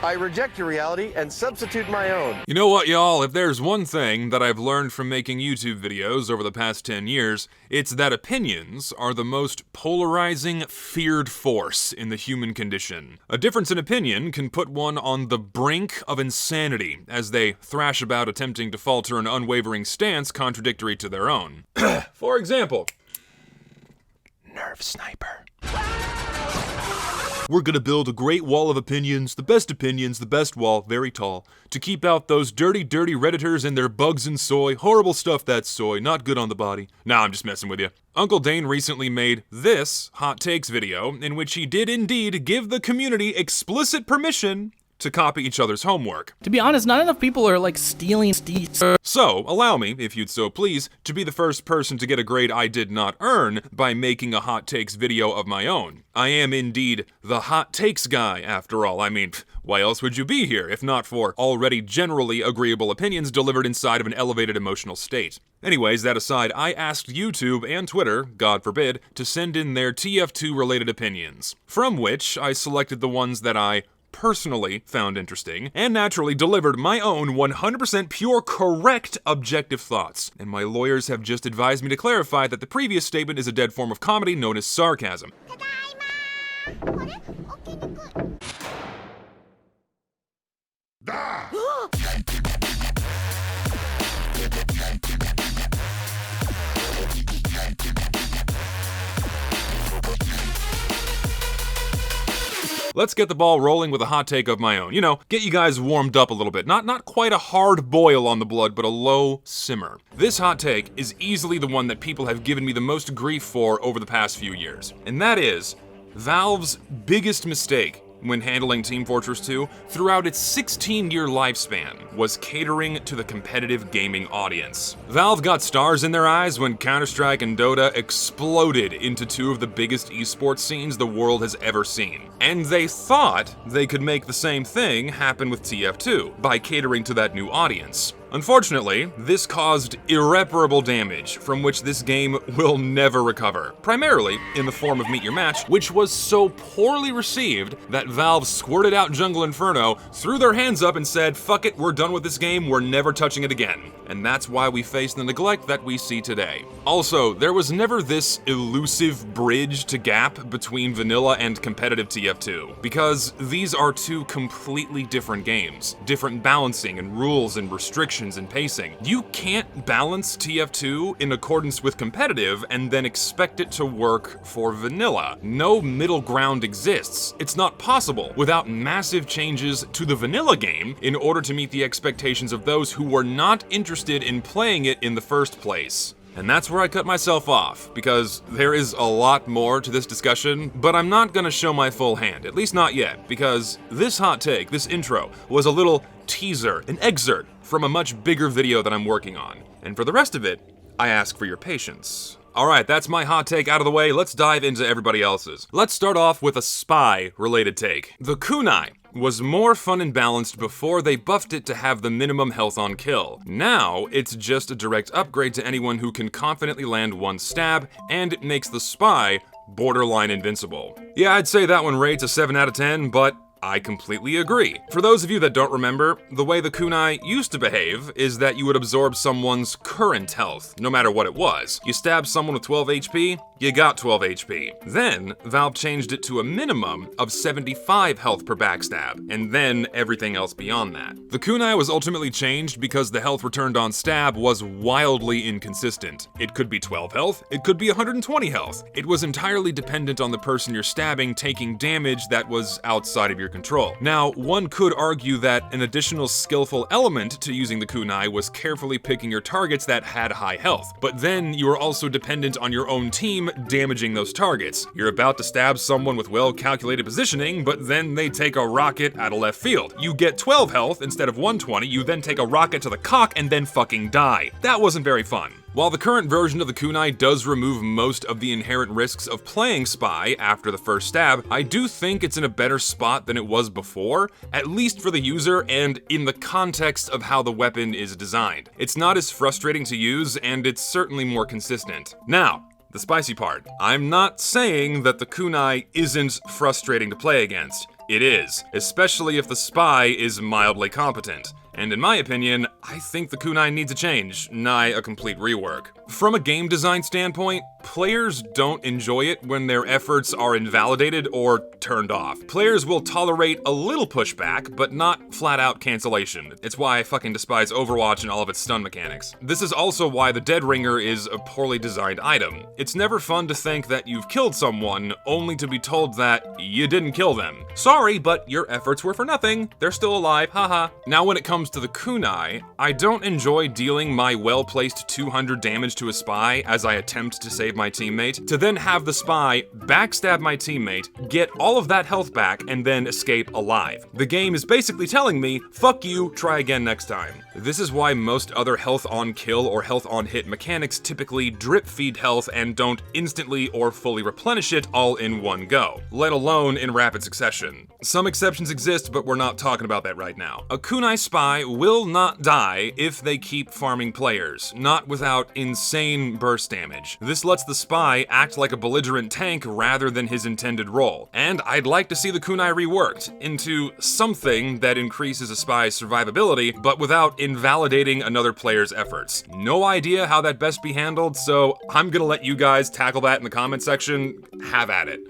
I reject your reality and substitute my own. You know what, y'all? If there's one thing that I've learned from making YouTube videos over the past 10 years, it's that opinions are the most polarizing, feared force in the human condition. A difference in opinion can put one on the brink of insanity as they thrash about attempting to falter an unwavering stance contradictory to their own. For example, Nerve Sniper. We're gonna build a great wall of opinions, the best wall, very tall, to keep out those dirty Redditors and their bugs and soy, horrible stuff that's soy, not good on the body. Nah, I'm just messing with you. Uncle Dane recently made this hot takes video, in which he did indeed give the community explicit permission to copy each other's homework. To be honest, not enough people are like stealing. So, allow me, if you'd so please, to be the first person to get a grade I did not earn by making a hot takes video of my own. I am indeed the hot takes guy, after all. I mean, why else would you be here, if not for already generally agreeable opinions delivered inside of an elevated emotional state? Anyways, that aside, I asked YouTube and Twitter, God forbid, to send in their TF2 related opinions, from which I selected the ones that I personally found interesting, and naturally delivered my own 100% pure correct objective thoughts. And my lawyers have just advised me to clarify that the previous statement is a dead form of comedy known as sarcasm. Let's get the ball rolling with a hot take of my own. You know, get you guys warmed up a little bit. Not quite a hard boil on the blood, but a low simmer. This hot take is easily the one that people have given me the most grief for over the past few years. And that is Valve's biggest mistake when handling Team Fortress 2 throughout its 16-year lifespan was catering to the competitive gaming audience. Valve got stars in their eyes when Counter-Strike and Dota exploded into two of the biggest esports scenes the world has ever seen. And they thought they could make the same thing happen with TF2 by catering to that new audience. Unfortunately, this caused irreparable damage from which this game will never recover, primarily in the form of Meet Your Match, which was so poorly received that Valve squirted out Jungle Inferno, threw their hands up and said, fuck it, we're done with this game, we're never touching it again. And that's why we face the neglect that we see today. Also, there was never this elusive bridge to gap between vanilla and competitive TF2, because these are two completely different games, different balancing and rules and restrictions and pacing. You can't balance TF2 in accordance with competitive and then expect it to work for vanilla. No middle ground exists. It's not possible without massive changes to the vanilla game in order to meet the expectations of those who were not interested in playing it in the first place. And that's where I cut myself off, because there is a lot more to this discussion, but I'm not gonna show my full hand, at least not yet, because this hot take, this intro, was a little teaser, an excerpt from a much bigger video that I'm working on. And for the rest of it, I ask for your patience. Alright, that's my hot take out of the way, let's dive into everybody else's. Let's start off with a spy-related take. The kunai was more fun and balanced before they buffed it to have the minimum health on kill. Now, it's just a direct upgrade to anyone who can confidently land one stab, and it makes the spy borderline invincible. Yeah, I'd say that one rates a 7 out of 10, but I completely agree. For those of you that don't remember, the way the kunai used to behave is that you would absorb someone's current health, no matter what it was. You stab someone with 12 HP, you got 12 HP. Then, Valve changed it to a minimum of 75 health per backstab, and then everything else beyond that. The kunai was ultimately changed because the health returned on stab was wildly inconsistent. It could be 12 health, it could be 120 health. It was entirely dependent on the person you're stabbing taking damage that was outside of your control. Now, one could argue that an additional skillful element to using the kunai was carefully picking your targets that had high health, but then you are also dependent on your own team damaging those targets. You're about to stab someone with well-calculated positioning, but then they take a rocket out of left field. You get 12 health instead of 120, you then take a rocket to the cock and then fucking die. That wasn't very fun. While the current version of the kunai does remove most of the inherent risks of playing Spy after the first stab, I do think it's in a better spot than it was before, at least for the user and in the context of how the weapon is designed. It's not as frustrating to use, and it's certainly more consistent. Now, the spicy part. I'm not saying that the kunai isn't frustrating to play against. It is, especially if the spy is mildly competent. And in my opinion, I think the kunai needs a change, nigh a complete rework. From a game design standpoint, players don't enjoy it when their efforts are invalidated or turned off. Players will tolerate a little pushback, but not flat-out cancellation. It's why I fucking despise Overwatch and all of its stun mechanics. This is also why the Dead Ringer is a poorly designed item. It's never fun to think that you've killed someone, only to be told that you didn't kill them. Sorry, but your efforts were for nothing. They're still alive, haha. Now when it comes to the kunai, I don't enjoy dealing my well-placed 200 damage to a spy as I attempt to save my teammate, to then have the spy backstab my teammate, get all of that health back, and then escape alive. The game is basically telling me, fuck you, try again next time. This is why most other health on kill or health on hit mechanics typically drip feed health and don't instantly or fully replenish it all in one go, let alone in rapid succession. Some exceptions exist, but we're not talking about that right now. A kunai spy will not die if they keep farming players, not without insane burst damage. This lets the spy act like a belligerent tank rather than his intended role, and I'd like to see the kunai reworked into something that increases a spy's survivability, but without invalidating another player's efforts. No idea how that best be handled, so I'm gonna let you guys tackle that in the comment section. Have at it.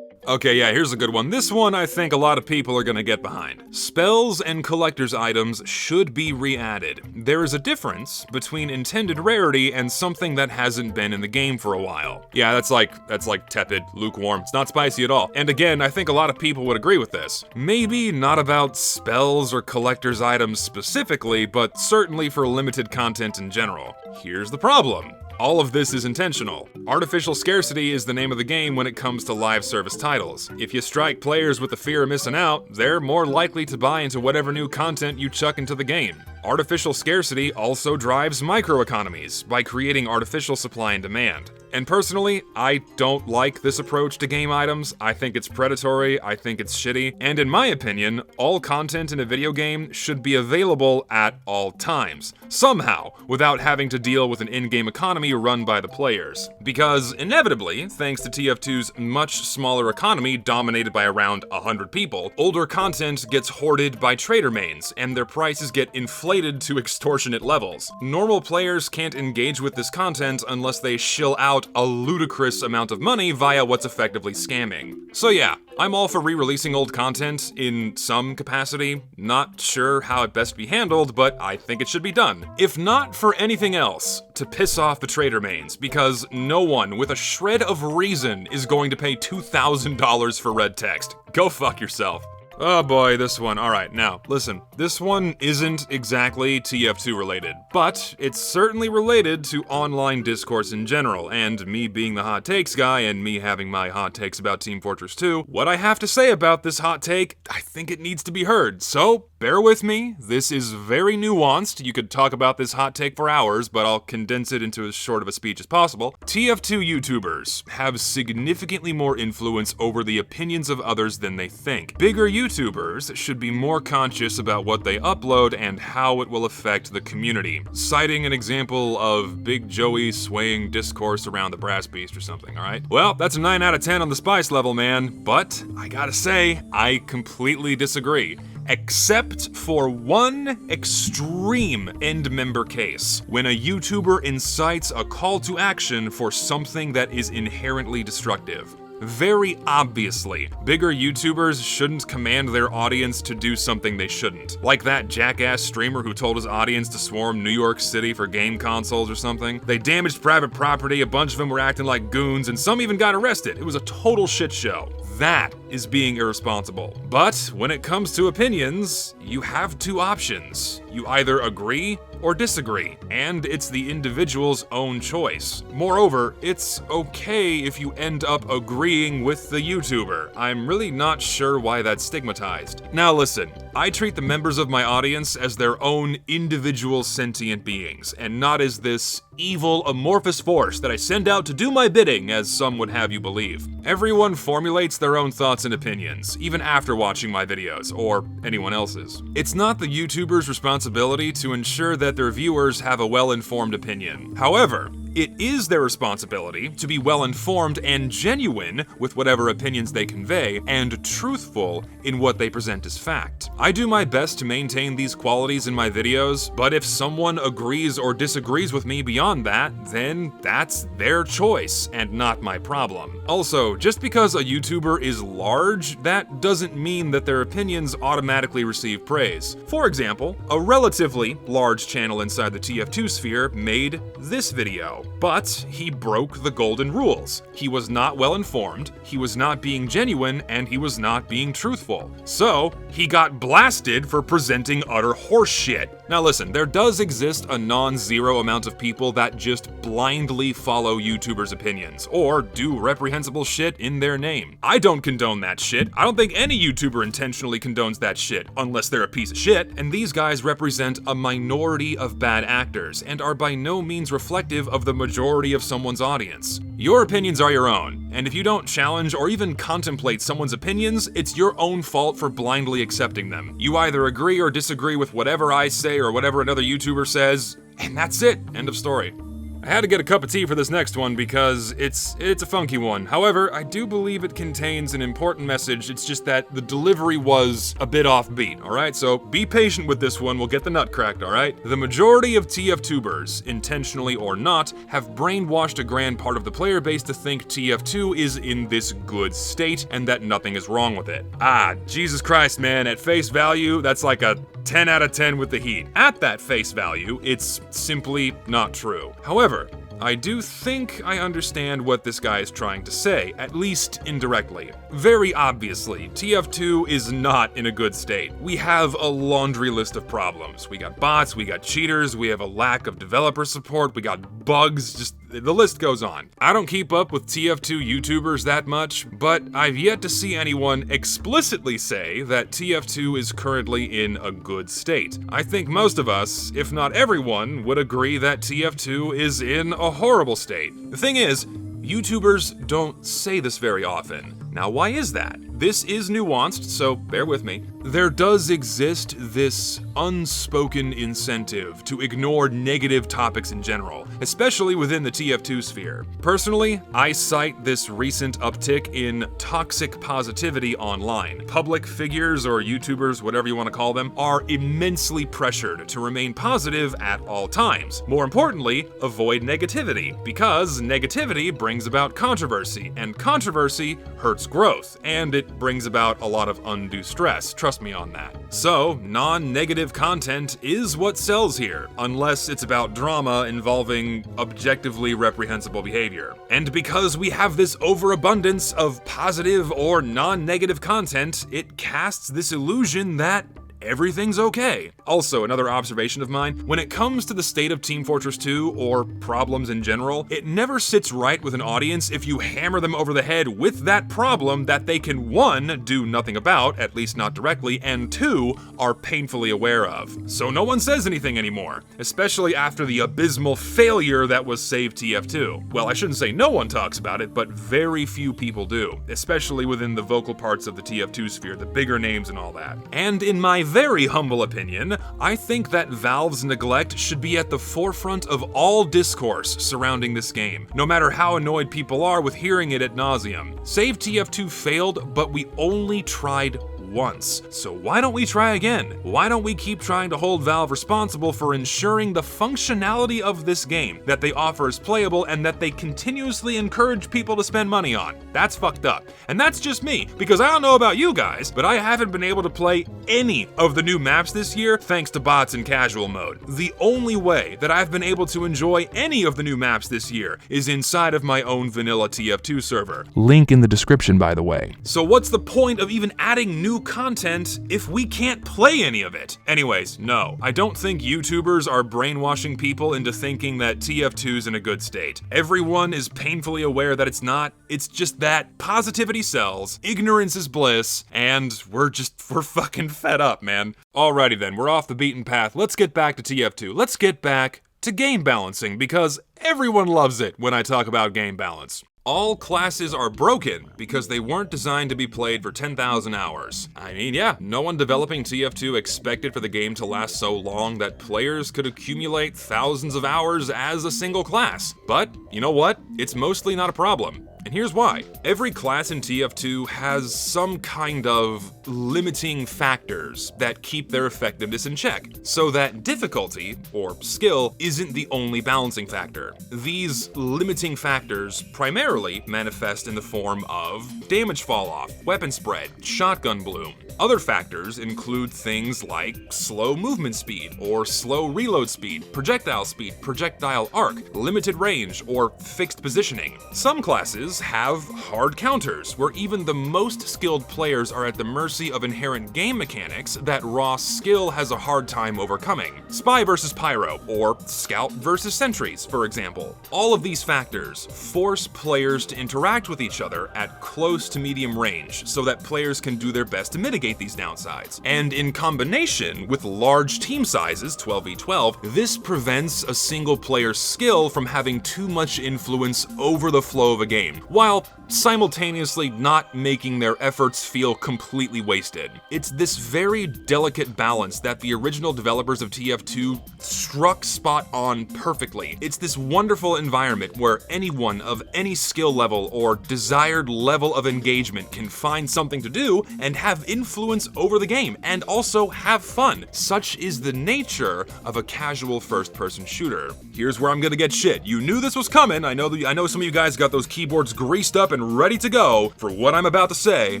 Okay, yeah, here's a good one. This one I think a lot of people are gonna get behind. Spells and collector's items should be re-added. There is a difference between intended rarity and something that hasn't been in the game for a while. Yeah, that's like tepid, lukewarm. It's not spicy at all. And again, I think a lot of people would agree with this. Maybe not about spells or collector's items specifically, but certainly for limited content in general. Here's the problem. All of this is intentional. Artificial scarcity is the name of the game when it comes to live service titles. If you strike players with the fear of missing out, they're more likely to buy into whatever new content you chuck into the game. Artificial scarcity also drives microeconomies by creating artificial supply and demand. And personally, I don't like this approach to game items. I think it's predatory, I think it's shitty, and in my opinion, all content in a video game should be available at all times, somehow, without having to deal with an in-game economy run by the players. Because inevitably, thanks to TF2's much smaller economy dominated by around 100 people, older content gets hoarded by trader mains, and their prices get inflated to extortionate levels. Normal players can't engage with this content unless they shill out a ludicrous amount of money via what's effectively scamming. So yeah, I'm all for re-releasing old content in some capacity. Not sure how it best be handled, but I think it should be done. If not for anything else, to piss off the trader mains, because no one with a shred of reason is going to pay $2,000 for red text. Go fuck yourself. Oh boy, this one. Alright, now, listen. This one isn't exactly TF2 related, but it's certainly related to online discourse in general, and me being the hot takes guy and me having my hot takes about Team Fortress 2, what I have to say about this hot take, I think it needs to be heard, so bear with me. This is very nuanced. You could talk about this hot take for hours, but I'll condense it into as short of a speech as possible. TF2 YouTubers have significantly more influence over the opinions of others than they think. Bigger YouTubers should be more conscious about what they upload and how it will affect the community. Citing an example of Big Joey swaying discourse around the brass beast or something, alright? Well, that's a 9 out of 10 on the spice level, man. But, I gotta say, I completely disagree. Except for one extreme end member case, when a YouTuber incites a call to action for something that is inherently destructive. Very obviously, bigger YouTubers shouldn't command their audience to do something they shouldn't. Like that jackass streamer who told his audience to swarm New York City for game consoles or something. They damaged private property, a bunch of them were acting like goons, and some even got arrested. It was a total shit show. That is being irresponsible. But when it comes to opinions, you have two options. You either agree or disagree, and it's the individual's own choice. Moreover, it's okay if you end up agreeing with the YouTuber. I'm really not sure why that's stigmatized. Now listen, I treat the members of my audience as their own individual sentient beings, and not as this evil amorphous force that I send out to do my bidding, as some would have you believe. Everyone formulates their own thoughts and opinions, even after watching my videos, or anyone else's. It's not the YouTuber's responsibility to ensure that their viewers have a well-informed opinion. However, It is their responsibility to be well-informed and genuine with whatever opinions they convey, and truthful in what they present as fact. I do my best to maintain these qualities in my videos, but if someone agrees or disagrees with me beyond that, then that's their choice and not my problem. Also, just because a YouTuber is large, that doesn't mean that their opinions automatically receive praise. For example, a relatively large channel inside the TF2 sphere made this video, but he broke the golden rules. He was not well informed, he was not being genuine, and he was not being truthful. So, he got blasted for presenting utter horseshit. Now listen, there does exist a non-zero amount of people that just blindly follow YouTubers' opinions, or do reprehensible shit in their name. I don't condone that shit. I don't think any YouTuber intentionally condones that shit, unless they're a piece of shit, and these guys represent a minority of bad actors, and are by no means reflective of the majority of someone's audience. Your opinions are your own, and if you don't challenge or even contemplate someone's opinions, it's your own fault for blindly accepting them. You either agree or disagree with whatever I say or whatever another YouTuber says, and that's it. End of story. I had to get a cup of tea for this next one because it's a funky one. However, I do believe it contains an important message. It's just that the delivery was a bit offbeat, alright? So be patient with this one, we'll get the nut cracked, alright? The majority of TF2bers, intentionally or not, have brainwashed a grand part of the player base to think TF2 is in this good state and that nothing is wrong with it. Ah, Jesus Christ, man, at face value, that's like a 10 out of 10 with the heat. At that face value, it's simply not true. However, I do think I understand what this guy is trying to say, at least indirectly. Very obviously, TF2 is not in a good state. We have a laundry list of problems. We got bots, we got cheaters, we have a lack of developer support, we got bugs, just the list goes on. I don't keep up with TF2 YouTubers that much, but I've yet to see anyone explicitly say that TF2 is currently in a good state. I think most of us, if not everyone, would agree that TF2 is in a horrible state. The thing is, YouTubers don't say this very often. Now, why is that? This is nuanced, so bear with me. There does exist this unspoken incentive to ignore negative topics in general, especially within the TF2 sphere. Personally, I cite this recent uptick in toxic positivity online. Public figures or YouTubers, whatever you want to call them, are immensely pressured to remain positive at all times. More importantly, avoid negativity, because negativity brings about controversy, and controversy hurts growth, and it brings about a lot of undue stress, trust me on that. So, non-negative content is what sells here, unless it's about drama involving objectively reprehensible behavior. And because we have this overabundance of positive or non-negative content, it casts this illusion that everything's okay. Also, another observation of mine, when it comes to the state of Team Fortress 2, or problems in general, it never sits right with an audience if you hammer them over the head with that problem that they can 1, do nothing about, at least not directly, and 2, are painfully aware of. So no one says anything anymore, especially after the abysmal failure that was Save TF2. Well, I shouldn't say no one talks about it, but very few people do, especially within the vocal parts of the TF2 sphere, the bigger names and all that. And in my very humble opinion, I think that Valve's neglect should be at the forefront of all discourse surrounding this game, no matter how annoyed people are with hearing it ad nauseum. Save TF2 failed, but we only tried once. So why don't we try again? Why don't we keep trying to hold Valve responsible for ensuring the functionality of this game that they offer is playable and that they continuously encourage people to spend money on? That's fucked up. And that's just me, because I don't know about you guys, but I haven't been able to play any of the new maps this year thanks to bots in casual mode. The only way that I've been able to enjoy any of the new maps this year is inside of my own vanilla TF2 server. Link in the description, by the way. So what's the point of even adding new content if we can't play any of it? Anyways, no, I don't think YouTubers are brainwashing people into thinking that TF2's in a good state. Everyone is painfully aware that it's not. It's just that positivity sells, ignorance is bliss, and we're fucking fed up, man. Alrighty then, we're off the beaten path. Let's get back to TF2. Let's get back to game balancing, because everyone loves it when I talk about game balance. All classes are broken because they weren't designed to be played for 10,000 hours. I mean, yeah, no one developing TF2 expected for the game to last so long that players could accumulate thousands of hours as a single class. But, you know what? It's mostly not a problem. And here's why. Every class in TF2 has some kind of limiting factors that keep their effectiveness in check, so that difficulty, or skill, isn't the only balancing factor. These limiting factors primarily manifest in the form of damage falloff, weapon spread, shotgun bloom. Other factors include things like slow movement speed, or slow reload speed, projectile arc, limited range, or fixed positioning. Some classes have hard counters, where even the most skilled players are at the mercy of inherent game mechanics that raw skill has a hard time overcoming. Spy versus Pyro, or Scout versus Sentries, for example. All of these factors force players to interact with each other at close to medium range, so that players can do their best to mitigate these downsides. And in combination with large team sizes, 12v12, this prevents a single player's skill from having too much influence over the flow of a game, while simultaneously not making their efforts feel completely wasted. It's this very delicate balance that the original developers of TF2 struck spot on perfectly. It's this wonderful environment where anyone of any skill level or desired level of engagement can find something to do and have influence over the game, and also have fun. Such is the nature of a casual first-person shooter. Here's where I'm gonna get shit. You knew this was coming. I know some of you guys got those keyboards greased up and ready to go for what I'm about to say.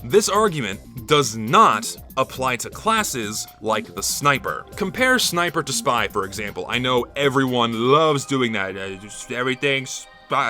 This argument does not apply to classes like the Sniper. Compare Sniper to Spy, for example. I know everyone loves doing that. Everything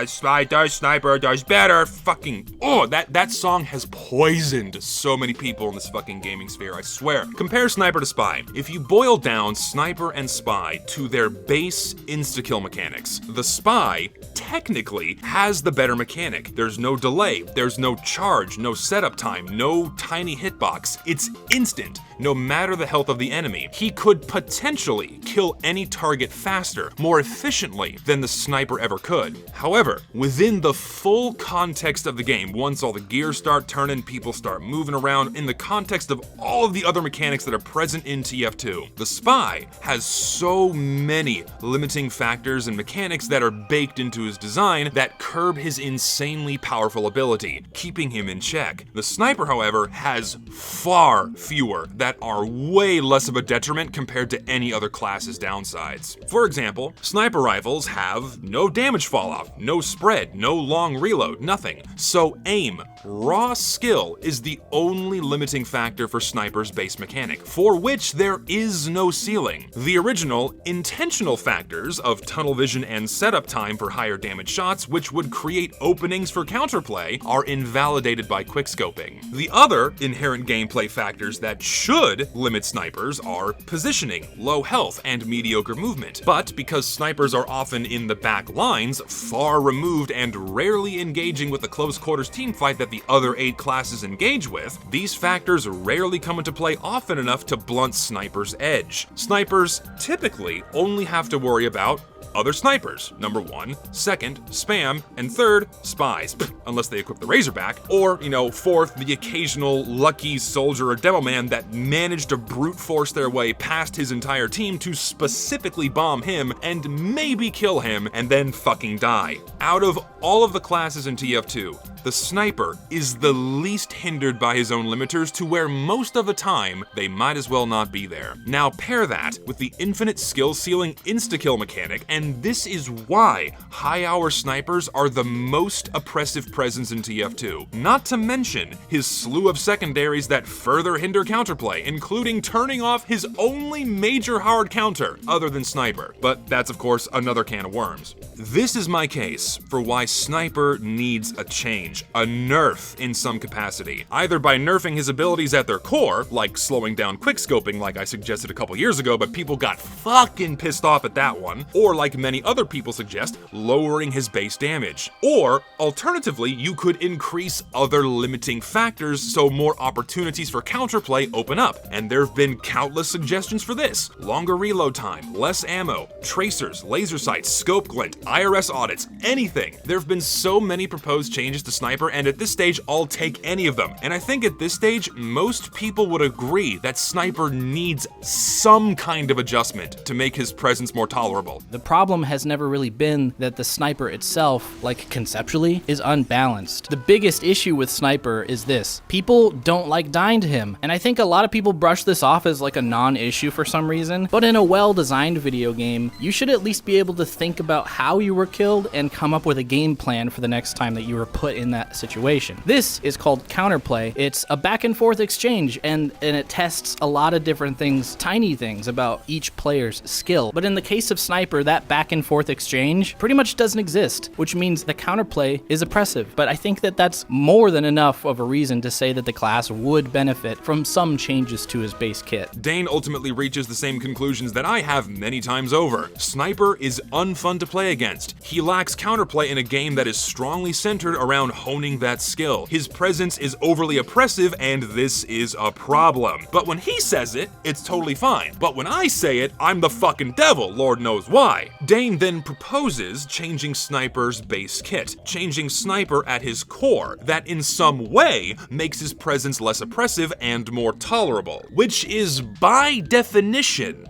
Spy does, Sniper does better. Fucking, that song has poisoned so many people in this fucking gaming sphere, I swear. Compare Sniper to Spy. If you boil down Sniper and Spy to their base insta-kill mechanics, the Spy technically has the better mechanic. There's no delay, there's no charge, no setup time, no tiny hitbox. It's instant, no matter the health of the enemy. He could potentially kill any target faster, more efficiently than the Sniper ever could. However, within the full context of the game, once all the gears start turning, people start moving around, in the context of all of the other mechanics that are present in TF2, the Spy has so many limiting factors and mechanics that are baked into his design that curb his insanely powerful ability, keeping him in check. The Sniper, however, has far fewer that are way less of a detriment compared to any other class's downsides. For example, Sniper rifles have no damage falloff, no spread, no long reload, nothing. So aim, raw skill, is the only limiting factor for Sniper's base mechanic, for which there is no ceiling. The original intentional factors of tunnel vision and setup time for higher damage shots, which would create openings for counterplay, are invalidated by quickscoping. The other inherent gameplay factors that should limit snipers are positioning, low health, and mediocre movement. But because snipers are often in the back lines, far removed and rarely engaging with the close quarters teamfight that the other 8 classes engage with, these factors rarely come into play often enough to blunt snipers' edge. Snipers typically only have to worry about other snipers, number 1, second, spam, and third, spies, unless they equip the Razorback, or, fourth, the occasional lucky soldier or demo man that managed to brute force their way past his entire team to specifically bomb him and maybe kill him and then fucking die. Out of all of the classes in TF2, the Sniper is the least hindered by his own limiters, to where most of the time they might as well not be there. Now pair that with the infinite skill ceiling insta-kill mechanic, and this is why high-hour snipers are the most oppressive presence in TF2. Not to mention his slew of secondaries that further hinder counterplay, including turning off his only major hard counter other than Sniper. But that's of course another can of worms. This is my case for why Sniper needs a change. change, a nerf in some capacity, either by nerfing his abilities at their core, like slowing down quickscoping like I suggested a couple years ago, but people got fucking pissed off at that one, or like many other people suggest, lowering his base damage. Or, alternatively, you could increase other limiting factors so more opportunities for counterplay open up, and there have been countless suggestions for this. Longer reload time, less ammo, tracers, laser sights, scope glint, IRS audits, anything. There have been so many proposed changes to Sniper, and at this stage, I'll take any of them. And I think at this stage, most people would agree that Sniper needs some kind of adjustment to make his presence more tolerable. The problem has never really been that the Sniper itself, like conceptually, is unbalanced. The biggest issue with Sniper is this: people don't like dying to him, and I think a lot of people brush this off as like a non-issue for some reason, but in a well-designed video game, you should at least be able to think about how you were killed and come up with a game plan for the next time that you were put in that situation. This is called counterplay. It's a back and forth exchange, and it tests a lot of different things, tiny things about each player's skill. But in the case of Sniper, that back and forth exchange pretty much doesn't exist, which means the counterplay is oppressive. But I think that that's more than enough of a reason to say that the class would benefit from some changes to his base kit. Dane ultimately reaches the same conclusions that I have many times over. Sniper is unfun to play against. He lacks counterplay in a game that is strongly centered around honing that skill. His presence is overly oppressive, and this is a problem. But when he says it, it's totally fine. But when I say it, I'm the fucking devil, Lord knows why. Dane then proposes changing Sniper's base kit, changing Sniper at his core, that in some way makes his presence less oppressive and more tolerable, which is by definition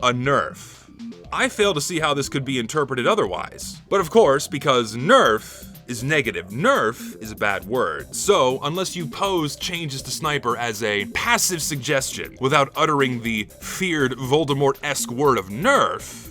a nerf. I fail to see how this could be interpreted otherwise. But of course, because nerf is negative, nerf is a bad word. So, unless you pose changes to Sniper as a passive suggestion without uttering the feared Voldemort-esque word of nerf,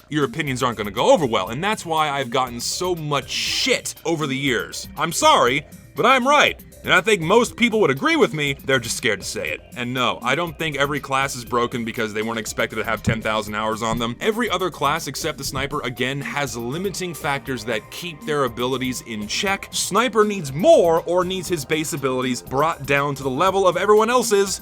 your opinions aren't gonna go over well, and that's why I've gotten so much shit over the years. I'm sorry, but I'm right. And I think most people would agree with me, they're just scared to say it. And no, I don't think every class is broken because they weren't expected to have 10,000 hours on them. Every other class except the Sniper, again, has limiting factors that keep their abilities in check. Sniper needs more, or needs his base abilities brought down to the level of everyone else's,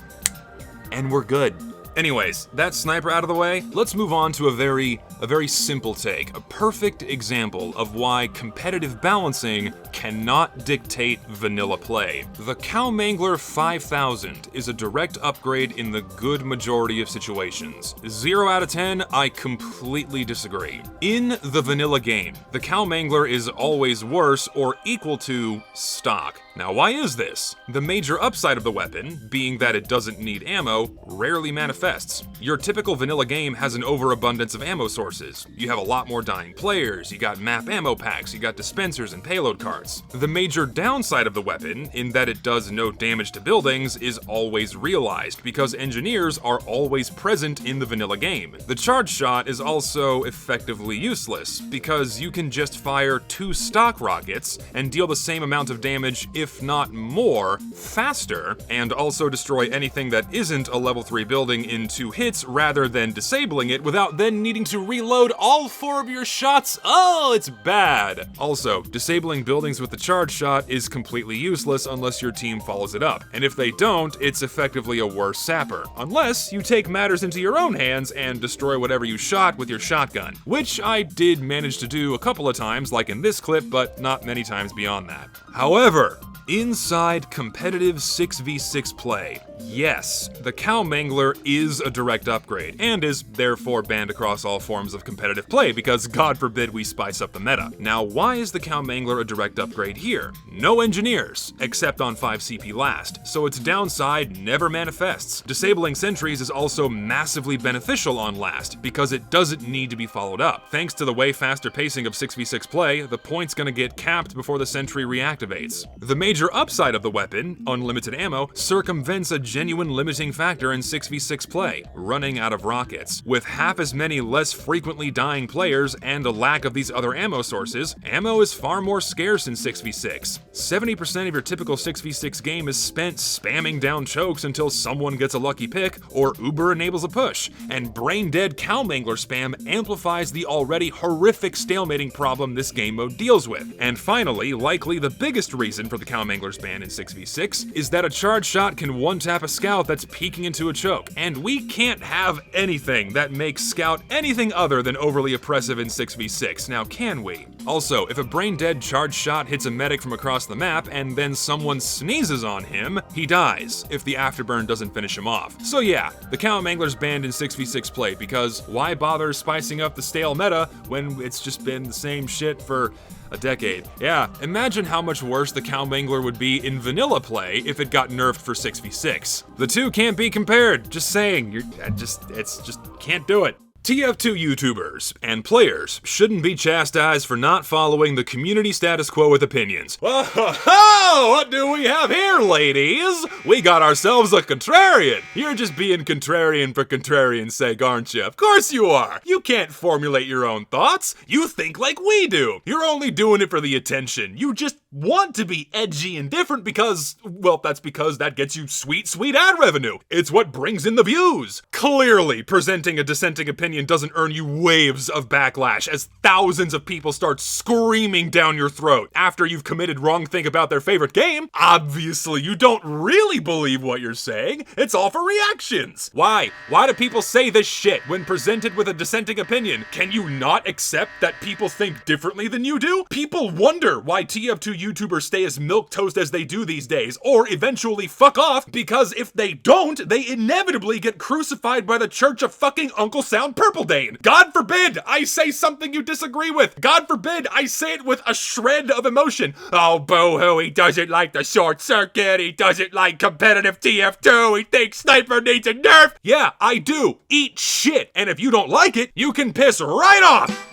and we're good. Anyways, that's Sniper out of the way. Let's move on to a very simple take, a perfect example of why competitive balancing cannot dictate vanilla play. The Cow Mangler 5000 is a direct upgrade in the good majority of situations. 0 out of 10, I completely disagree. In the vanilla game, the Cow Mangler is always worse or equal to stock. Now, why is this? The major upside of the weapon, being that it doesn't need ammo, rarely manifests. Your typical vanilla game has an overabundance of ammo sources. You have a lot more dying players, you got map ammo packs, you got dispensers and payload carts. The major downside of the weapon, in that it does no damage to buildings, is always realized, because engineers are always present in the vanilla game. The charge shot is also effectively useless, because you can just fire 2 stock rockets and deal the same amount of damage, if not more, faster, and also destroy anything that isn't a level 3 building in 2 hits rather than disabling it without then needing to reload all 4 of your shots. Oh, it's bad. Also, disabling buildings with the charge shot is completely useless unless your team follows it up, and if they don't, it's effectively a worse sapper, unless you take matters into your own hands and destroy whatever you shot with your shotgun, which I did manage to do a couple of times, like in this clip, but not many times beyond that. However, inside competitive 6v6 play, yes, the Cow Mangler is a direct upgrade, and is therefore banned across all forms of competitive play, because God forbid we spice up the meta. Now, why is the Cow Mangler a direct upgrade here? No engineers, except on 5 CP last, so its downside never manifests. Disabling sentries is also massively beneficial on last, because it doesn't need to be followed up. Thanks to the way faster pacing of 6v6 play, the point's gonna get capped before the sentry reactivates. The major upside of the weapon, unlimited ammo, circumvents a genuine limiting factor in 6v6 play, running out of rockets. With half as many less frequently dying players and a lack of these other ammo sources, ammo is far more scarce in 6v6. 70% of your typical 6v6 game is spent spamming down chokes until someone gets a lucky pick or Uber enables a push, and brain-dead cow mangler spam amplifies the already horrific stalemating problem this game mode deals with. And finally, likely the biggest reason for the cow mangler's ban in 6v6 is that a charge shot can one-tap a scout that's peeking into a choke, and we can't have anything that makes scout anything other than overly oppressive in 6v6, now can we? Also, if a brain-dead charge shot hits a medic from across the map and then someone sneezes on him, he dies, if the afterburn doesn't finish him off. So yeah, the cow mangler's banned in 6v6 play because why bother spicing up the stale meta when it's just been the same shit for a decade? Yeah, imagine how much worse the cow mangler would be in vanilla play if it got nerfed for 6v6. The two can't be compared, just saying, it's just can't do it. TF2 YouTubers and players shouldn't be chastised for not following the community status quo with opinions. Whoa, what do we have here, ladies? We got ourselves a contrarian. You're just being contrarian for contrarian's sake, aren't you? Of course you are. You can't formulate your own thoughts. You think like we do. You're only doing it for the attention. You just want to be edgy and different because, well, that's because that gets you sweet, sweet ad revenue. It's what brings in the views. Clearly, presenting a dissenting opinion doesn't earn you waves of backlash as thousands of people start screaming down your throat after you've committed wrong thing about their favorite game. Obviously, you don't really believe what you're saying. It's all for reactions. Why? Why do people say this shit when presented with a dissenting opinion? Can you not accept that people think differently than you do? People wonder why TF2 YouTubers stay as milquetoast as they do these days, or eventually fuck off, because if they don't, they inevitably get crucified by the Church of fucking Uncle Sound Purpledane. God forbid I say something you disagree with. God forbid I say it with a shred of emotion. Oh, boo-hoo, he doesn't like the short circuit, he doesn't like competitive TF2, he thinks Sniper needs a nerf. Yeah, I do. Eat shit. And if you don't like it, you can piss right off.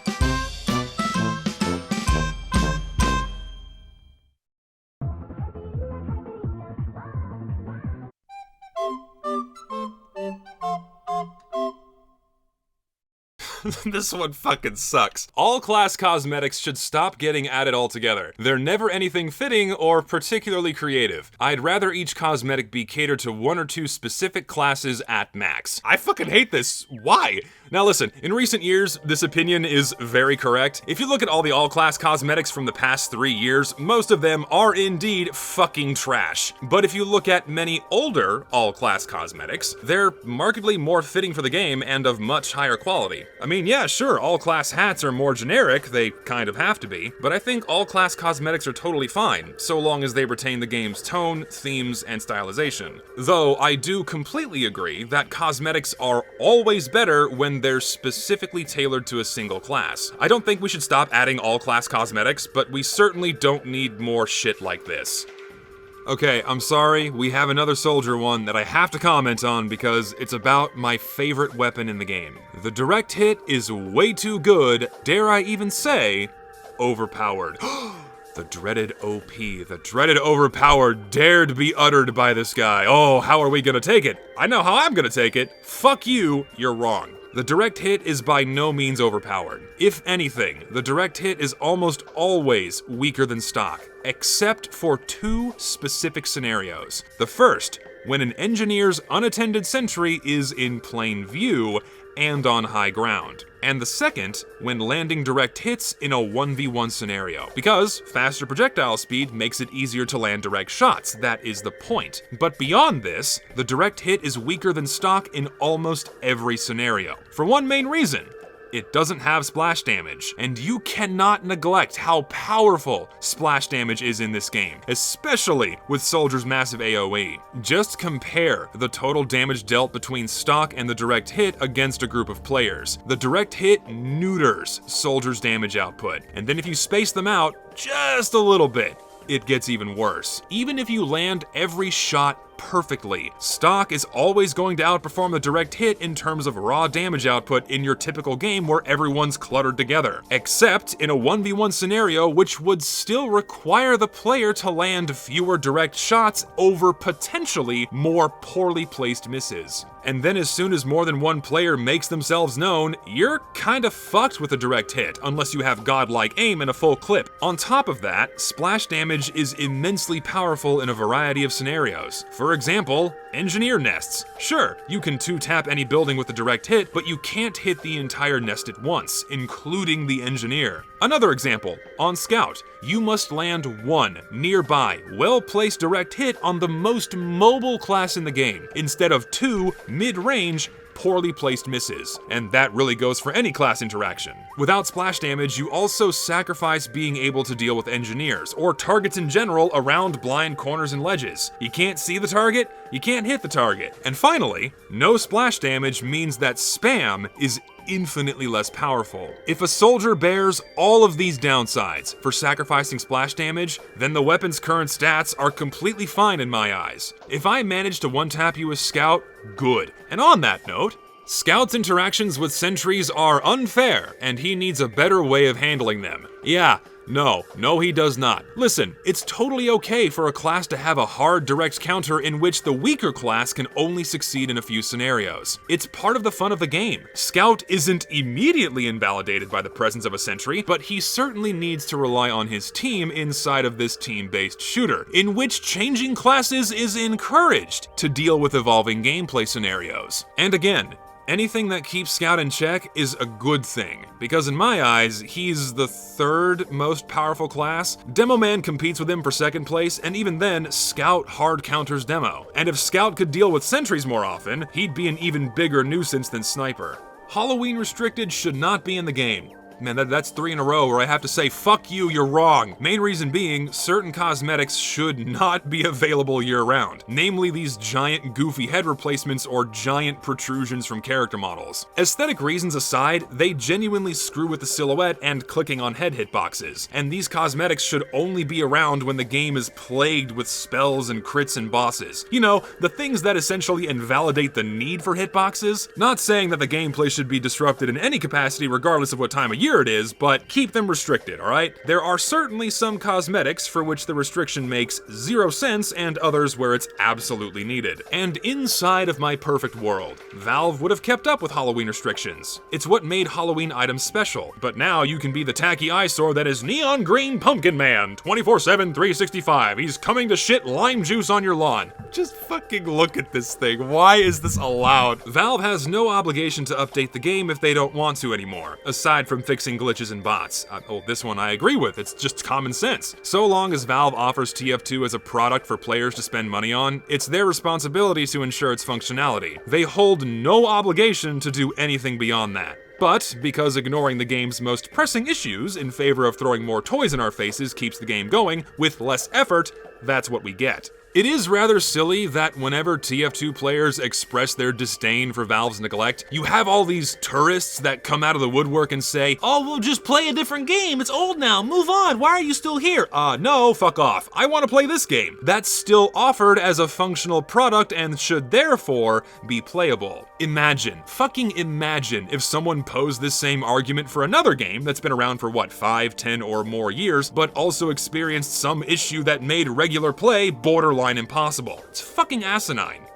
This one fucking sucks. All class cosmetics should stop getting added altogether. They're never anything fitting or particularly creative. I'd rather each cosmetic be catered to one or two specific classes at max. I fucking hate this. Why? Now listen, in recent years, this opinion is very correct. If you look at all the all-class cosmetics from the past 3 years, most of them are indeed fucking trash. But if you look at many older all-class cosmetics, they're markedly more fitting for the game and of much higher quality. I mean, yeah, sure, all-class hats are more generic, they kind of have to be, but I think all-class cosmetics are totally fine, so long as they retain the game's tone, themes, and stylization. Though I do completely agree that cosmetics are always better when they're specifically tailored to a single class. I don't think we should stop adding all-class cosmetics, but we certainly don't need more shit like this. Okay, I'm sorry, we have another soldier one that I have to comment on because it's about my favorite weapon in the game. The direct hit is way too good, dare I even say, overpowered. The dreaded OP, the dreaded overpowered dared be uttered by this guy. Oh, how are we gonna take it? I know how I'm gonna take it. Fuck you, you're wrong. The direct hit is by no means overpowered. If anything, the direct hit is almost always weaker than stock, except for two specific scenarios. The first, when an engineer's unattended sentry is in plain view and on high ground. And the second, when landing direct hits in a 1v1 scenario. Because faster projectile speed makes it easier to land direct shots, that is the point. But beyond this, the direct hit is weaker than stock in almost every scenario. For one main reason. It doesn't have splash damage, and you cannot neglect how powerful splash damage is in this game, especially with Soldier's massive AoE. Just compare the total damage dealt between stock and the direct hit against a group of players. The direct hit neuters Soldier's damage output, and then if you space them out just a little bit, it gets even worse. Even if you land every shot perfectly. Stock is always going to outperform the direct hit in terms of raw damage output in your typical game where everyone's cluttered together. Except in a 1v1 scenario, which would still require the player to land fewer direct shots over potentially more poorly placed misses. And then as soon as more than one player makes themselves known, you're kinda fucked with a direct hit, unless you have godlike aim and a full clip. On top of that, splash damage is immensely powerful in a variety of scenarios. For example, engineer nests. Sure, you can 2-tap any building with a direct hit, but you can't hit the entire nest at once, including the engineer. Another example, on Scout, you must land one nearby, well-placed direct hit on the most mobile class in the game, instead of 2 mid-range, poorly placed misses, and that really goes for any class interaction. Without splash damage, you also sacrifice being able to deal with engineers, or targets in general around blind corners and ledges. You can't see the target, you can't hit the target. And finally, no splash damage means that spam is infinitely less powerful. If a soldier bears all of these downsides for sacrificing splash damage, then the weapon's current stats are completely fine in my eyes. If I manage to one-tap you as Scout, good. And on that note, Scout's interactions with sentries are unfair, and he needs a better way of handling them. Yeah, no, he does not. Listen, it's totally okay for a class to have a hard direct counter in which the weaker class can only succeed in a few scenarios. It's part of the fun of the game. Scout isn't immediately invalidated by the presence of a sentry, but he certainly needs to rely on his team inside of this team-based shooter, in which changing classes is encouraged to deal with evolving gameplay scenarios. And again, anything that keeps Scout in check is a good thing, because in my eyes, he's the 3rd most powerful class. Demo Man competes with him for 2nd place, and even then, Scout hard counters Demo. And if Scout could deal with sentries more often, he'd be an even bigger nuisance than Sniper. Halloween Restricted should not be in the game. Man, that's 3 in a row where I have to say, fuck you, you're wrong. Main reason being, certain cosmetics should not be available year-round. Namely these giant goofy head replacements or giant protrusions from character models. Aesthetic reasons aside, they genuinely screw with the silhouette and clicking on head hitboxes. And these cosmetics should only be around when the game is plagued with spells and crits and bosses. You know, the things that essentially invalidate the need for hitboxes. Not saying that the gameplay should be disrupted in any capacity regardless of what time of year it is, but keep them restricted, alright? There are certainly some cosmetics for which the restriction makes 0 sense and others where it's absolutely needed. And inside of my perfect world, Valve would have kept up with Halloween restrictions. It's what made Halloween items special, but now you can be the tacky eyesore that is Neon Green Pumpkin Man, 24/7, 365. He's coming to shit lime juice on your lawn. Just fucking look at this thing. Why is this allowed? Valve has no obligation to update the game if they don't want to anymore, aside from fixing glitches and bots. This one I agree with, it's just common sense. So long as Valve offers TF2 as a product for players to spend money on, it's their responsibility to ensure its functionality. They hold no obligation to do anything beyond that. But, because ignoring the game's most pressing issues in favor of throwing more toys in our faces keeps the game going, with less effort, that's what we get. It is rather silly that whenever TF2 players express their disdain for Valve's neglect, you have all these tourists that come out of the woodwork and say, "Oh, we'll just play a different game, it's old now, move on, why are you still here?" No, fuck off. I want to play this game. That's still offered as a functional product and should therefore be playable. Fucking imagine if someone posed this same argument for another game that's been around for what, 5, 10 or more years, but also experienced some issue that made regular play borderline impossible. It's fucking asinine.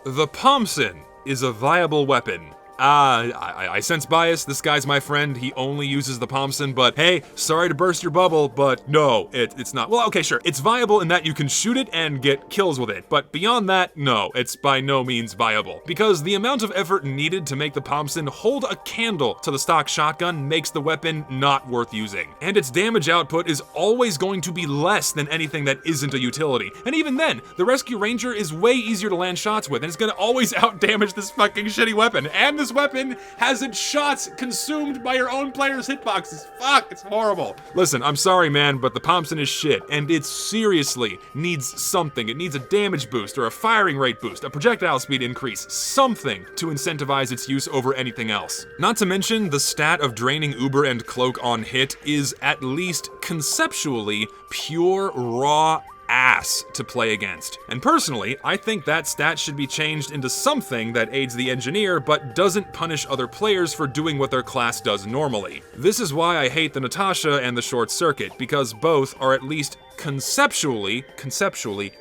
The pomson is a viable weapon. I sense bias. This guy's my friend. He only uses the pomson, but hey, sorry to burst your bubble, but no, it's not. Well, okay, sure. It's viable in that you can shoot it and get kills with it, but beyond that, no, it's by no means viable. Because the amount of effort needed to make the pomson hold a candle to the stock shotgun makes the weapon not worth using. And its damage output is always going to be less than anything that isn't a utility. And even then, the Rescue Ranger is way easier to land shots with, and it's gonna always outdamage this fucking shitty weapon. And this weapon has its shots consumed by your own player's hitboxes. Fuck, it's horrible. Listen, I'm sorry, man, but the pomson is shit, and it seriously needs something. It needs a damage boost, or a firing rate boost, a projectile speed increase, something to incentivize its use over anything else. Not to mention, the stat of draining Uber and Cloak on hit is at least conceptually pure, raw ass to play against. And personally, I think that stat should be changed into something that aids the engineer but doesn't punish other players for doing what their class does normally. This is why I hate the Natasha and the Short Circuit, because both are at least conceptually,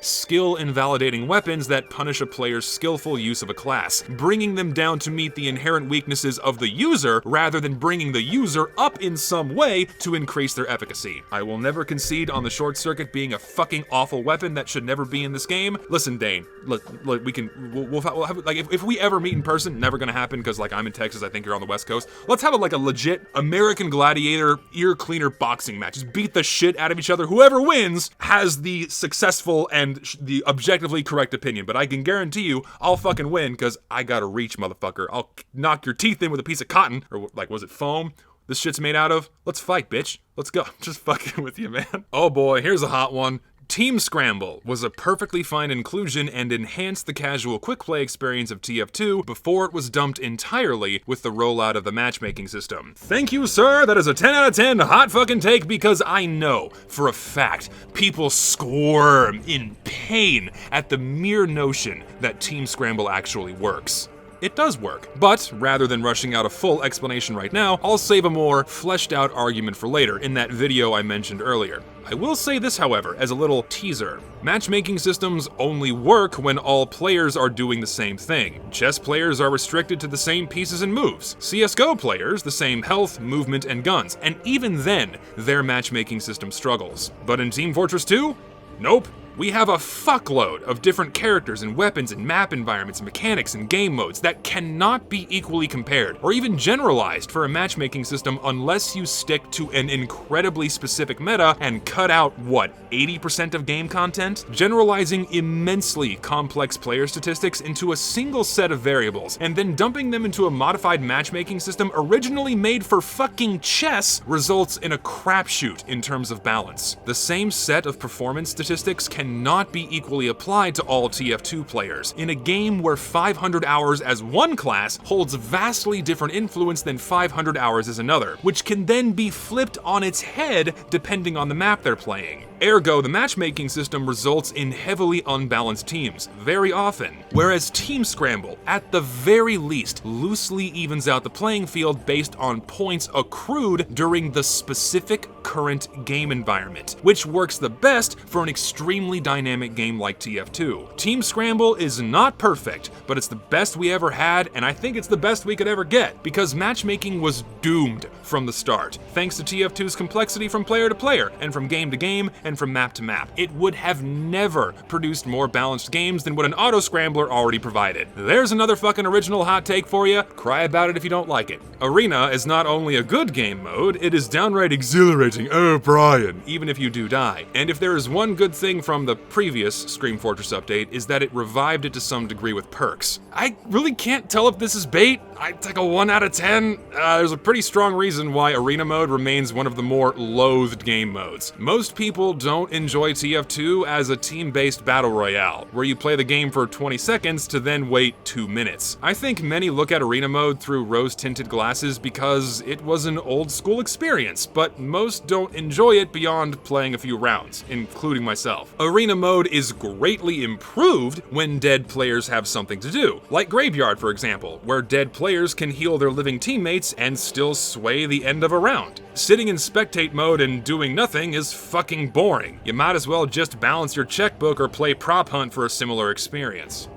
skill invalidating weapons that punish a player's skillful use of a class, bringing them down to meet the inherent weaknesses of the user rather than bringing the user up in some way to increase their efficacy. I will never concede on the Short Circuit being a fucking awful weapon that should never be in this game. Listen, Dane, we'll have, like, if we ever meet in person, never gonna happen because, like, I'm in Texas, I think you're on the West Coast. Let's have a legit American Gladiator ear cleaner boxing match. Just beat the shit out of each other. Whoever wins has the successful and the objectively correct opinion, but I can guarantee you I'll fucking win because I got a reach, motherfucker. I'll knock your teeth in with a piece of cotton, or like, was it foam this shit's made out of? Let's fight, bitch. Let's go. Just fucking with you, man. Oh boy, here's a hot one. Team Scramble was a perfectly fine inclusion and enhanced the casual quick play experience of TF2 before it was dumped entirely with the rollout of the matchmaking system. Thank you, sir. That is a 10 out of 10 hot fucking take, because I know for a fact people squirm in pain at the mere notion that Team Scramble actually works. It does work, but rather than rushing out a full explanation right now, I'll save a more fleshed out argument for later in that video I mentioned earlier. I will say this, however, as a little teaser. Matchmaking systems only work when all players are doing the same thing. Chess players are restricted to the same pieces and moves. CSGO players, the same health, movement, and guns, and even then, their matchmaking system struggles. But in Team Fortress 2? Nope. We have a fuckload of different characters and weapons and map environments and mechanics and game modes that cannot be equally compared or even generalized for a matchmaking system unless you stick to an incredibly specific meta and cut out, what, 80% of game content? Generalizing immensely complex player statistics into a single set of variables and then dumping them into a modified matchmaking system originally made for fucking chess results in a crapshoot in terms of balance. The same set of performance statistics cannot be equally applied to all TF2 players in a game where 500 hours as one class holds vastly different influence than 500 hours as another, which can then be flipped on its head depending on the map they're playing. Ergo, the matchmaking system results in heavily unbalanced teams, very often, whereas Team Scramble, at the very least, loosely evens out the playing field based on points accrued during the specific current game environment, which works the best for an extremely dynamic game like TF2. Team Scramble is not perfect, but it's the best we ever had, and I think it's the best we could ever get, because matchmaking was doomed from the start, thanks to TF2's complexity from player to player, and from game to game, and from map to map. It would have never produced more balanced games than what an auto-scrambler already provided. There's another fucking original hot take for you. Cry about it if you don't like it. Arena is not only a good game mode, it is downright exhilarating, oh Brian, even if you do die. And if there is one good thing from the previous Scream Fortress update, is that it revived it to some degree with perks. I really can't tell if this is bait. I'd take a 1 out of 10. There's a pretty strong reason why Arena mode remains one of the more loathed game modes. Most people don't enjoy TF2 as a team-based battle royale, where you play the game for 20 seconds to then wait 2 minutes. I think many look at Arena mode through rose-tinted glasses because it was an old-school experience, but most don't enjoy it beyond playing a few rounds, including myself. Arena mode is greatly improved when dead players have something to do, like Graveyard, for example, where dead players can heal their living teammates and still sway the end of a round. Sitting in spectate mode and doing nothing is fucking boring. You might as well just balance your checkbook or play prop hunt for a similar experience.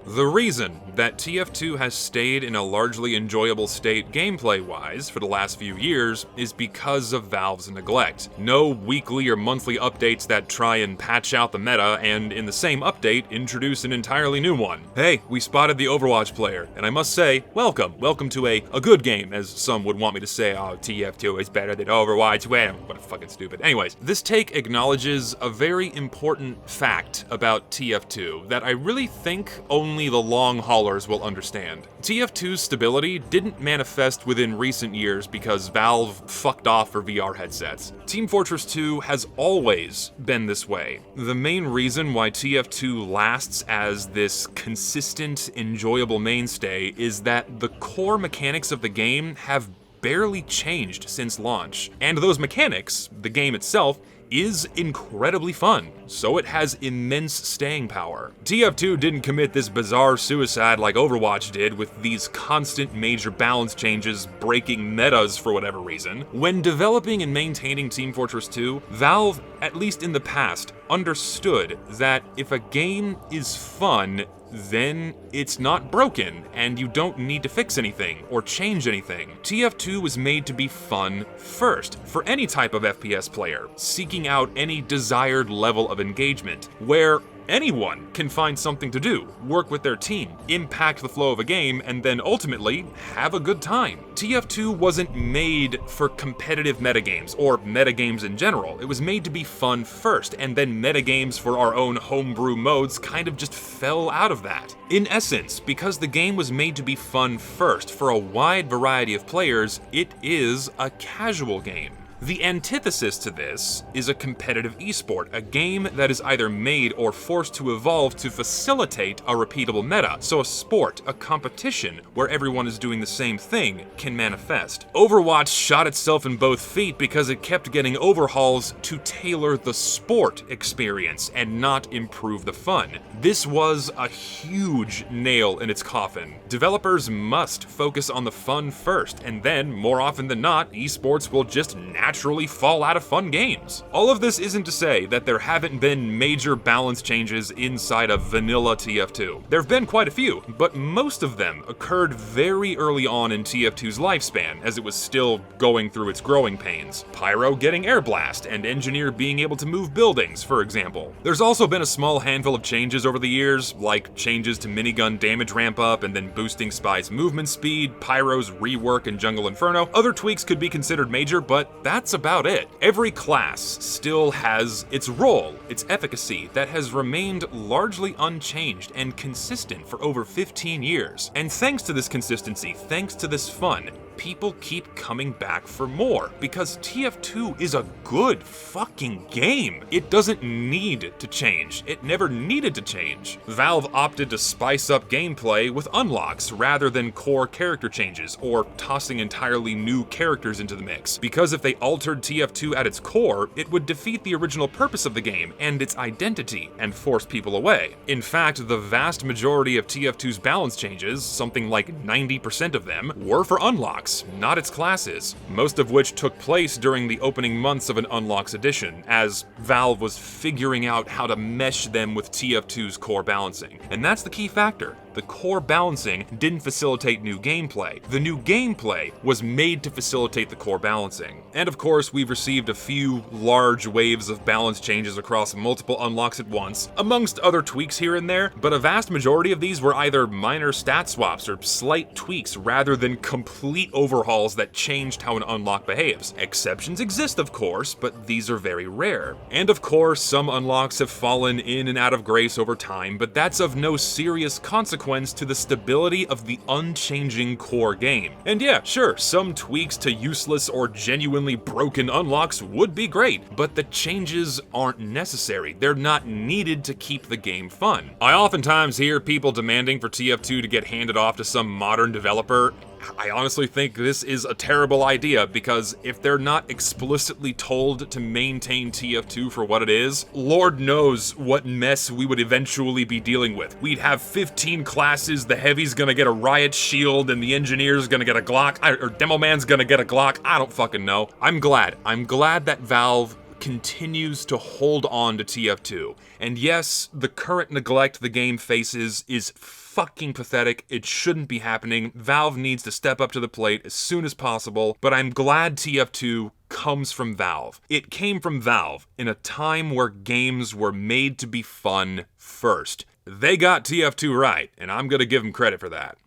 The reason that TF2 has stayed in a largely enjoyable state gameplay-wise for the last few years is because of Valve's neglect. No weekly or monthly updates that try and patch out the meta and, in the same update, introduce an entirely new one. Hey, we spotted the Overwatch player, and I must say, welcome. Welcome to a good game, as some would want me to say, oh, TF2 is better than Overwatch. Well, what a fucking stupid. Anyways, this take acknowledges a very important fact about TF2 that I really think only the long haulers will understand. TF2's stability didn't manifest within recent years because Valve fucked off for VR headsets. Team Fortress 2 has always been this way. The main reason why TF2 lasts as this consistent, enjoyable mainstay is that the core mechanics of the game have barely changed since launch. And those mechanics, the game itself, is incredibly fun, so it has immense staying power. TF2 didn't commit this bizarre suicide like Overwatch did with these constant major balance changes breaking metas for whatever reason. When developing and maintaining Team Fortress 2, Valve, at least in the past, understood that if a game is fun, then it's not broken, and you don't need to fix anything or change anything. TF2 was made to be fun first, for any type of FPS player, seeking out any desired level of engagement, where anyone can find something to do, work with their team, impact the flow of a game, and then ultimately have a good time. TF2 wasn't made for competitive metagames, or metagames in general. It was made to be fun first, and then metagames for our own homebrew modes kind of just fell out of that. In essence, because the game was made to be fun first for a wide variety of players, it is a casual game. The antithesis to this is a competitive esport, a game that is either made or forced to evolve to facilitate a repeatable meta, so a sport, a competition, where everyone is doing the same thing, can manifest. Overwatch shot itself in both feet because it kept getting overhauls to tailor the sport experience and not improve the fun. This was a huge nail in its coffin. Developers must focus on the fun first, and then, more often than not, esports will just naturally fall out of fun games. All of this isn't to say that there haven't been major balance changes inside of vanilla TF2. There have been quite a few, but most of them occurred very early on in TF2's lifespan, as it was still going through its growing pains. Pyro getting air blast, and Engineer being able to move buildings, for example. There's also been a small handful of changes over the years, like changes to minigun damage ramp up and then boosting Spy's movement speed, Pyro's rework in Jungle Inferno. Other tweaks could be considered major, but that's about it. Every class still has its role, its efficacy, that has remained largely unchanged and consistent for over 15 years. And thanks to this consistency, thanks to this fun, people keep coming back for more, because TF2 is a good fucking game. It doesn't need to change. It never needed to change. Valve opted to spice up gameplay with unlocks rather than core character changes or tossing entirely new characters into the mix, because if they altered TF2 at its core, it would defeat the original purpose of the game and its identity and force people away. In fact, the vast majority of TF2's balance changes, something like 90% of them, were for unlocks, not its classes, most of which took place during the opening months of an Unlocks edition, as Valve was figuring out how to mesh them with TF2's core balancing. And that's the key factor. The core balancing didn't facilitate new gameplay. The new gameplay was made to facilitate the core balancing. And of course, we've received a few large waves of balance changes across multiple unlocks at once, amongst other tweaks here and there, but a vast majority of these were either minor stat swaps or slight tweaks rather than complete overhauls that changed how an unlock behaves. Exceptions exist, of course, but these are very rare. And of course, some unlocks have fallen in and out of grace over time, but that's of no serious consequence to the stability of the unchanging core game. And yeah, sure, some tweaks to useless or genuinely broken unlocks would be great, but the changes aren't necessary. They're not needed to keep the game fun. I oftentimes hear people demanding for TF2 to get handed off to some modern developer. I honestly think this is a terrible idea, because if they're not explicitly told to maintain TF2 for what it is, Lord knows what mess we would eventually be dealing with. We'd have 15 classes, the Heavy's gonna get a riot shield, and the Engineer's gonna get a Glock, or Demo Man's gonna get a Glock, I don't fucking know. I'm glad that Valve continues to hold on to TF2. And yes, the current neglect the game faces is fucking pathetic. It shouldn't be happening. Valve needs to step up to the plate as soon as possible, but I'm glad TF2 comes from Valve. It came from Valve in a time where games were made to be fun first. They got TF2 right, and I'm gonna give them credit for that.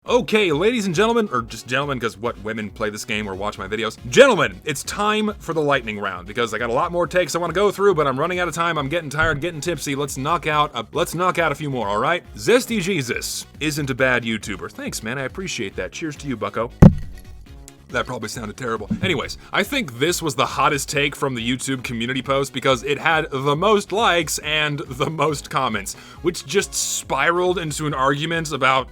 Okay, ladies and gentlemen, or just gentlemen, because what, women play this game or watch my videos? Gentlemen, it's time for the lightning round, because I got a lot more takes I want to go through, but I'm running out of time, I'm getting tired, getting tipsy. Let's knock out a few more, all right? Zesty Jesus isn't a bad YouTuber. Thanks, man, I appreciate that. Cheers to you, bucko. That probably sounded terrible. Anyways, I think this was the hottest take from the YouTube community post because it had the most likes and the most comments, which just spiraled into an argument about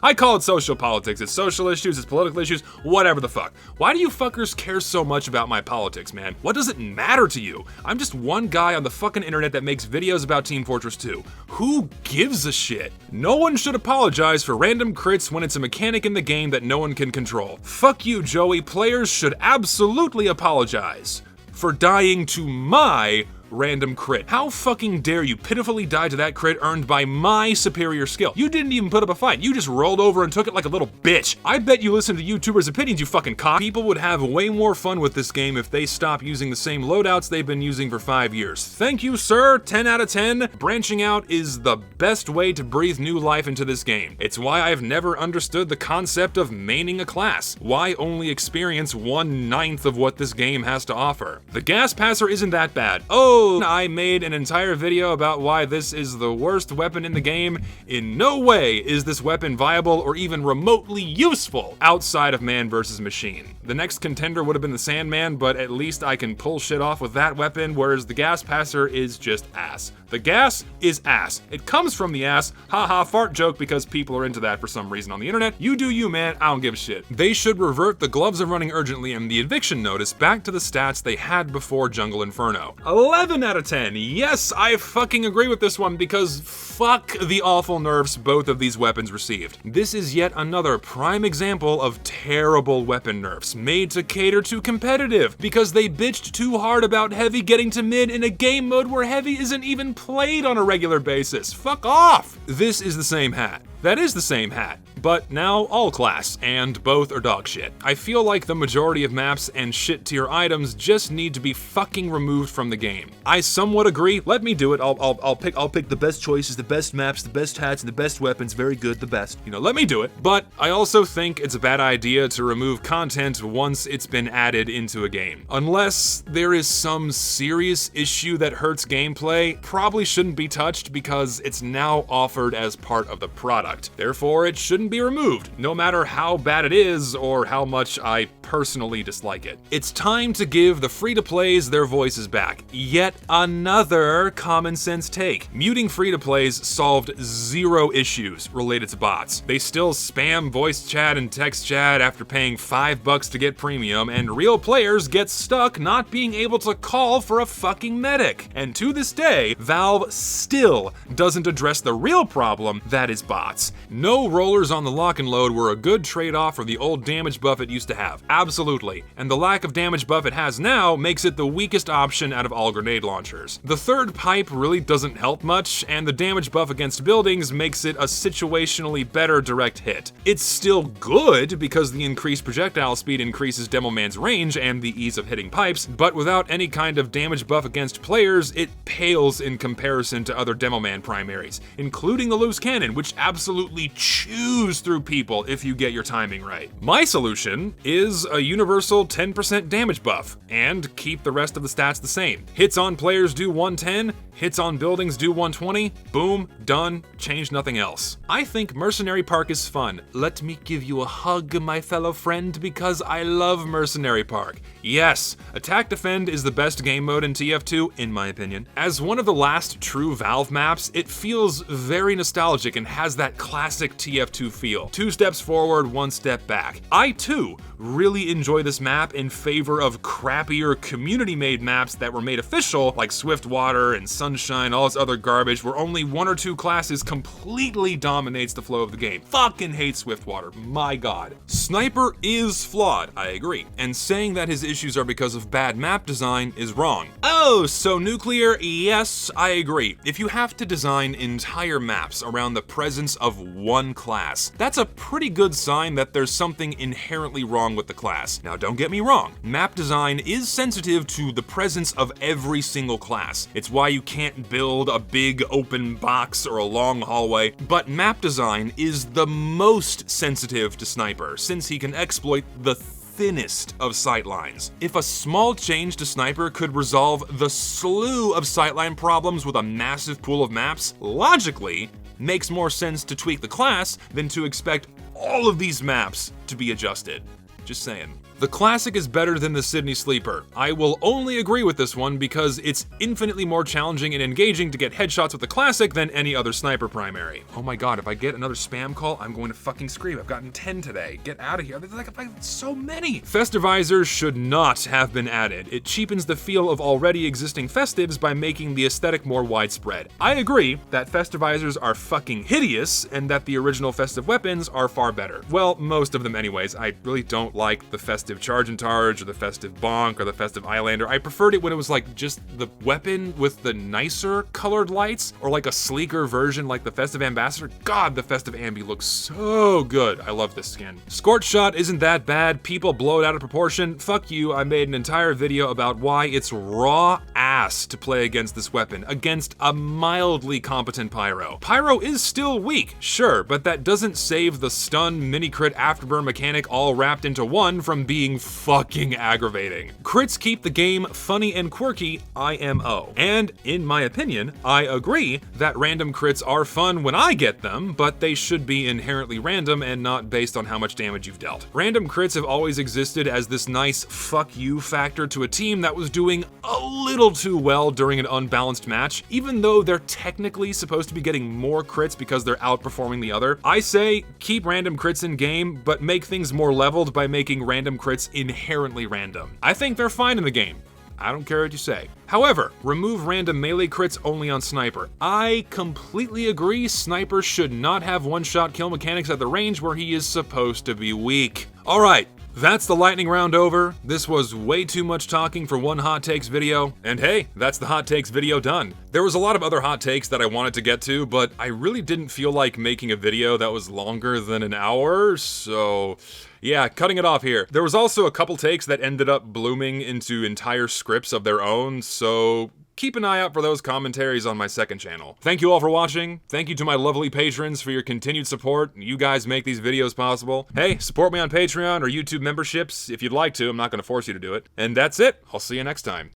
I call it social politics. It's social issues, it's political issues, whatever the fuck. Why do you fuckers care so much about my politics, man? What does it matter to you? I'm just one guy on the fucking internet that makes videos about Team Fortress 2. Who gives a shit? No one should apologize for random crits when it's a mechanic in the game that no one can control. Fuck you, Joey. Players should absolutely apologize for dying to my random crit. How fucking dare you pitifully die to that crit earned by my superior skill? You didn't even put up a fight. You just rolled over and took it like a little bitch. I bet you listen to YouTubers' opinions, you fucking cock. People would have way more fun with this game if they stop using the same loadouts they've been using for 5 years. Thank you, sir. 10 out of 10. Branching out is the best way to breathe new life into this game. It's why I've never understood the concept of maining a class. Why only experience 1/9 of what this game has to offer? The gas passer isn't that bad. Oh, I made an entire video about why this is the worst weapon in the game. In no way is this weapon viable or even remotely useful outside of man versus machine. The next contender would have been the Sandman, but at least I can pull shit off with that weapon, whereas the gas passer is just ass. The gas is ass. It comes from the ass. Haha, fart joke because people are into that for some reason on the internet. You do you, man. I don't give a shit. They should revert the gloves of running urgently and the eviction notice back to the stats they had before Jungle Inferno. 11 out of 10. Yes, I fucking agree with this one because fuck the awful nerfs both of these weapons received. This is yet another prime example of terrible weapon nerfs made to cater to competitive because they bitched too hard about heavy getting to mid in a game mode where heavy isn't even played on a regular basis. Fuck off! This is the same hat. That is the same hat, but now all class, and both are dog shit. I feel like the majority of maps and shit tier items just need to be fucking removed from the game. I somewhat agree. Let me do it. I'll pick the best choices, the best maps, the best hats, and the best weapons. Very good, the best. You know, let me do it. But I also think it's a bad idea to remove content once it's been added into a game. Unless there is some serious issue that hurts gameplay, probably shouldn't be touched because it's now offered as part of the product. Therefore, it shouldn't be removed, no matter how bad it is or how much I personally dislike it. It's time to give the free-to-plays their voices back. Yet another common sense take. Muting free-to-plays solved 0 issues related to bots. They still spam voice chat and text chat after paying $5 to get premium, and real players get stuck not being able to call for a fucking medic. And to this day, Valve still doesn't address the real problem that is bots. No rollers on the lock and load were a good trade-off for the old damage buff it used to have. Absolutely. And the lack of damage buff it has now makes it the weakest option out of all grenade launchers. The third pipe really doesn't help much, and the damage buff against buildings makes it a situationally better direct hit. It's still good because the increased projectile speed increases Demoman's range and the ease of hitting pipes, but without any kind of damage buff against players, it pales in comparison to other Demoman primaries, including the loose cannon, which absolutely chews through people if you get your timing right. My solution is a universal 10% damage buff, and keep the rest of the stats the same. Hits on players do 110, hits on buildings do 120, boom, done, change nothing else. I think Mercenary Park is fun. Let me give you a hug, my fellow friend, because I love Mercenary Park. Yes, Attack Defend is the best game mode in TF2, in my opinion. As one of the last true Valve maps, it feels very nostalgic and has that classic TF2 feel. 2 steps forward, 1 step back. I, too, really enjoy this map in favor of crappier community-made maps that were made official, like Swiftwater and Sunshine, all this other garbage where only 1 or 2 classes completely dominates the flow of the game. Fucking hate Swiftwater, my god. Sniper is flawed, I agree, and saying that his issues are because of bad map design is wrong. Oh, so nuclear? Yes, I agree. If you have to design entire maps around the presence of one class, that's a pretty good sign that there's something inherently wrong with the class. Now, don't get me wrong, map design is sensitive to the presence of every single class. It's why you can't build a big open box or a long hallway, but map design is the most sensitive to Sniper, since he can exploit the thinnest of sightlines. If a small change to Sniper could resolve the slew of sightline problems with a massive pool of maps, logically, makes more sense to tweak the class than to expect all of these maps to be adjusted. Just saying. The Classic is better than the Sydney Sleeper. I will only agree with this one because it's infinitely more challenging and engaging to get headshots with the Classic than any other sniper primary. Oh my god, if I get another spam call, I'm going to fucking scream. I've gotten 10 today. Get out of here. There's like so many. Festivizers should not have been added. It cheapens the feel of already existing festives by making the aesthetic more widespread. I agree that festivizers are fucking hideous and that the original festive weapons are far better. Well, most of them anyways. I really don't like the festive charge and targe or the festive bonk or the festive Islander. I preferred it when it was like just the weapon with the nicer colored lights or like a sleeker version like the festive ambassador. God, the festive ambi looks so good. I love this skin. Scorch shot isn't that bad. People blow it out of proportion. Fuck you. I made an entire video about why it's raw ass to play against this weapon, against a mildly competent pyro. Pyro is still weak, sure, but that doesn't save the stun, mini crit, afterburn mechanic all wrapped into one from being fucking aggravating. Crits keep the game funny and quirky, IMO. And in my opinion, I agree that random crits are fun when I get them, but they should be inherently random and not based on how much damage you've dealt. Random crits have always existed as this nice fuck you factor to a team that was doing a little too well during an unbalanced match, even though they're technically supposed to be getting more crits because they're outperforming the other. I say keep random crits in game, but make things more leveled by making random crits inherently random. I think they're fine in the game. I don't care what you say. However, remove random melee crits only on Sniper. I completely agree Sniper should not have one-shot kill mechanics at the range where he is supposed to be weak. Alright, that's the lightning round over. This was way too much talking for one hot takes video. And hey, that's the hot takes video done. There was a lot of other hot takes that I wanted to get to, but I really didn't feel like making a video that was longer than an hour, so yeah, cutting it off here. There was also a couple takes that ended up blooming into entire scripts of their own, so keep an eye out for those commentaries on my second channel. Thank you all for watching. Thank you to my lovely patrons for your continued support. You guys make these videos possible. Hey, support me on Patreon or YouTube memberships if you'd like to. I'm not going to force you to do it. And that's it. I'll see you next time.